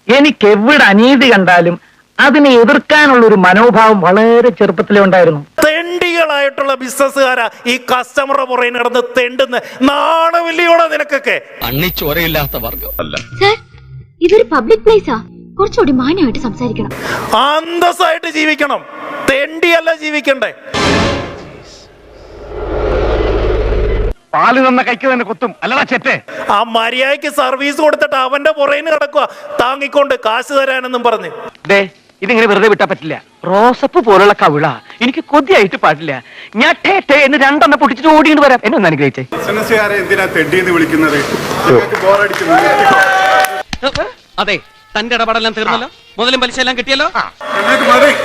എനിക്ക് എവിടെ അനീതി കണ്ടാലും അതിനെ എതിർക്കാനുള്ള ഒരു മനോഭാവം വളരെ ചെറുപ്പത്തിലേ ഉണ്ടായിരുന്നു. തെണ്ടികളായിട്ടുള്ള ബിസിനസ്സുകാരാ ഈ കസ്റ്റമർ പുറകെ നടന്ന് തെണ്ടുന്ന നാണമില്ലയോടെ നിനക്കൊക്കെ. അണ്ണിച്ചോരയില്ലാത്ത വർഗം അല്ല. ഇതൊരു പബ്ലിക് പ്ലേസാ, കുറച്ചുകൂടി മാന്യമായിട്ട് സംസാരിക്കണം, അന്തസ്സായിട്ട് ജീവിക്കണം. തെണ്ടിയല്ല ജീവിക്കണ്ടേ. പാല് തന്ന കൈക്ക് തന്നെ കൊത്തും അല്ലടാ ചെറ്റേ. ആ മര്യാദയ്ക്ക് സർവീസ് കൊടുത്തിട്ട് അവന്റെ പുറകെ കിടക്കുക താങ്ങിക്കൊണ്ട് കാശ് തരാനെന്നും പറഞ്ഞ്. ഇതിങ്ങനെ വെറുതെ വിട്ടാ പറ്റില്ല. റോസപ്പ് പോലുള്ള കവിള എനിക്ക് കൊതിയായിട്ട് പാടില്ല. ഞാൻ ടേ എന്ന് രണ്ടെണ്ണം പൊട്ടിച്ചിട്ട് ഓടിയിട്ട് വരാം. എന്നെ ഒന്ന് അനുഗ്രഹിച്ചേ. ബിസിനസ്സുകാരെ എന്തിനാ തെണ്ടിയെന്ന് വിളിക്കുന്നത്? അതെ, തന്റെ ഇടപെടലെല്ലാം തീർന്നല്ലോ, മുതലും പലിശ എല്ലാം കിട്ടിയല്ലോ.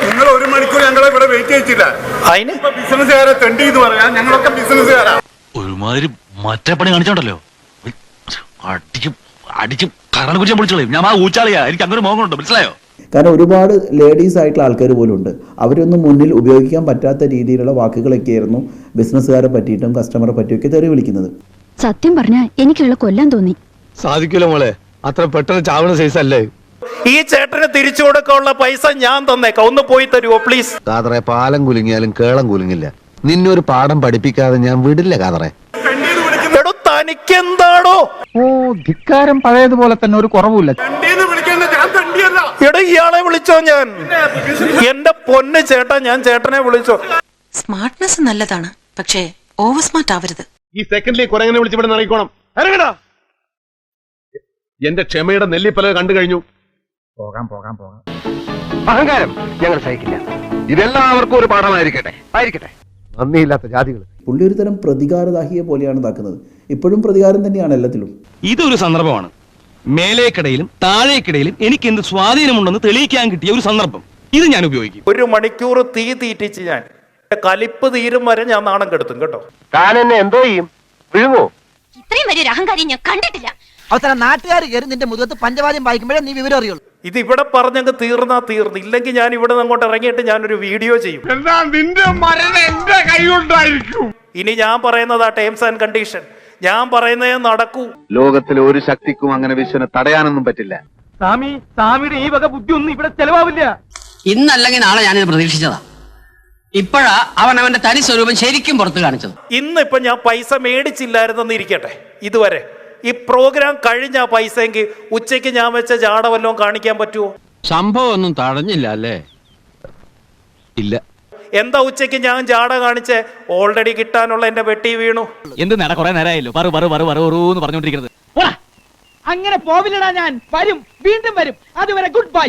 നിങ്ങൾ 1 മണിക്കൂർ ഞങ്ങളെ ഇവിടെ വെയിറ്റ് ചെയ്യിച്ചില്ല. അതിന് ബിസിനസ്സുകാരെ തെണ്ടി എന്ന് പറയാ. ഞങ്ങളൊക്കെ ബിസിനസ്സുകാരാ. ഒരുമാതിരി മറ്റേ പണി കാണിച്ചോണ്ടല്ലോ, അടിച്ച് കരണ കുറിച്ച് വിളിച്ചോളൂ. ഞാൻ ആ ഊച്ചാളിയാ, എനിക്ക് അങ്ങനെ മോഹമുണ്ട്, മനസ്സിലായോ? കാരണം ഒരുപാട് ലേഡീസ് ആയിട്ടുള്ള ആൾക്കാർ പോലും ഉണ്ട്. അവരൊന്നും മുന്നിൽ ഉപയോഗിക്കാൻ പറ്റാത്ത രീതിയിലുള്ള വാക്കുകളൊക്കെയായിരുന്നു ബിസിനസ്സുകാരെ പറ്റിയിട്ടും കസ്റ്റമറെ പറ്റിയൊക്കെ തെറി വിളിക്കുന്നത്. സത്യം പറഞ്ഞാൽ എനിക്കുള്ള കൊല്ലാൻ തോന്നി. സാധിക്കൂല മോളെ, അത്ര പെട്ടെന്ന് ചാവണ സൈസ് അല്ലേ. ഈ ചേട്ടന് തിരിച്ചു കൊടുക്കാനുള്ള പൈസ ഞാൻ തന്നേക്കാം, ഒന്ന് പോയി തരുമോ പ്ലീസ്? കാതറെ, പാലം കുലുങ്ങിയാലും കേളം കുലുങ്ങില്ല. നിന്നൊരു പാഠം പഠിപ്പിക്കാതെ ഞാൻ വിടില്ല കാതറെ. തനിക്കെന്താണോ? ധിക്കാരം പഴയതുപോലെ തന്നെ ഒരു കുറവുമില്ല. എടാ ഇയാളെ വിളിച്ചോ? ഞാൻ എന്റെ പൊന്ന് ചേട്ടാ, ഞാൻ ചേട്ടനെ വിളിച്ചോ. സ്മാർട്ട്നെസ് നല്ലതാണ്, പക്ഷേ ഓവർ സ്മാർട്ട് ആവരുത്. ഈ സെക്കൻഡിൽ കുരങ്ങനെ വിളിച്ച് ഇവിടെ നിറയിക്കോണം. എന്റെ ക്ഷമയുടെ നെല്ലിപ്പല കണ്ടു കഴിഞ്ഞു. പോകാം. അഹങ്കാരം ഞങ്ങൾ സഹിക്കില്ല. ഇതെല്ലാവർക്കും ഒരു പാഠമായിരിക്കട്ടെ. നന്ദിയില്ലാത്ത ജാതികൾ. പുള്ളി ഒരു തരം പ്രതികാരദാഹിയെ പോലെയാണ് ഇതാക്കുന്നത്. ഇപ്പോഴും പ്രതികാരം തന്നെയാണ് എല്ലാത്തിലും. ഇതൊരു സന്ദർഭമാണ്. മേലേക്കിടയിലും താഴേക്കിടയിലും എനിക്ക് എന്ത് സ്വാധീനമുണ്ടെന്ന് തെളിയിക്കാൻ കിട്ടിയ ഒരു സന്ദർഭം. ഇത് ഞാൻ ഉപയോഗിക്കും. 1 മണിക്കൂർ തീ തീറ്റിച്ച് ഞാൻ കലിപ്പ് തീരും വരെ ഞാൻ നാണം കെടുത്തും കേട്ടോ. താൻ എന്നെ എന്തോ ചെയ്യും? വിഴുങ്ങോ? ഇത്രയും വലിയൊരു അഹങ്കാരി ഞാൻ കണ്ടിട്ടില്ല. അവസാനം നാട്ടുകാർ കയറി നിന്റെ മുഖത്ത് പഞ്ചവാദ്യം വായിക്കുമ്പോഴേ നീ വിവരം അറിയുള്ളൂ. ഇത് ഇവിടെ പറഞ്ഞങ്ങ് തീർന്നാ തീർന്നു. ഇല്ലെങ്കിൽ ഞാൻ ഇവിടെ അങ്ങോട്ട് ഇറങ്ങിയിട്ട് ഞാനൊരു വീഡിയോ ചെയ്യും. ഇനി ഞാൻ പറയുന്നത് ആ ടേംസ് ആൻഡ് കണ്ടീഷൻ, ഞാൻ പറയുന്നതേ നടക്കൂ. ലോകത്തിലെ ഒരു ശക്തിക്കും അങ്ങനെ വിശ്വനെ തടയാനൊന്നും പറ്റില്ല. സ്വാമിയുടെ ഈ വക ബുദ്ധി ഒന്നും ഇവിടെ ചെലവാവില്ല. ഇന്നല്ലെങ്കിൽ നാളെ ഞാനിത് പ്രതീക്ഷിച്ചതാ. ഇപ്പോഴാ അവൻ അവന്റെ തനി സ്വരൂപം ശരിക്കും പുറത്തു കാണിച്ചത്. ഇന്നിപ്പൊ ഞാൻ പൈസ മേടിച്ചില്ലായിരുന്നെന്ന് ഇരിക്കട്ടെ, ഇതുവരെ ഈ പ്രോഗ്രാം കഴിഞ്ഞ പൈസ എങ്കിൽ ഉച്ചയ്ക്ക് ഞാൻ വെച്ച ജാട വല്ലതും കാണിക്കാൻ പറ്റുമോ? സംഭവം ഒന്നും തടഞ്ഞില്ല അല്ലേ? ഇല്ല. എന്താ ഉച്ചയ്ക്ക് ഞാൻ ജാട കാണിച്ച് ഓൾറെഡി കിട്ടാനുള്ള എന്റെ വെട്ടി വീണു. എന്ത് നേടാ, കുറെ നേരമായല്ലോ പറഞ്ഞോണ്ടിരിക്കുന്നത്. അങ്ങനെ പോവില്ലടാ, ഞാൻ വരും, വീണ്ടും വരും. അതുവരെ ഗുഡ് ബൈ.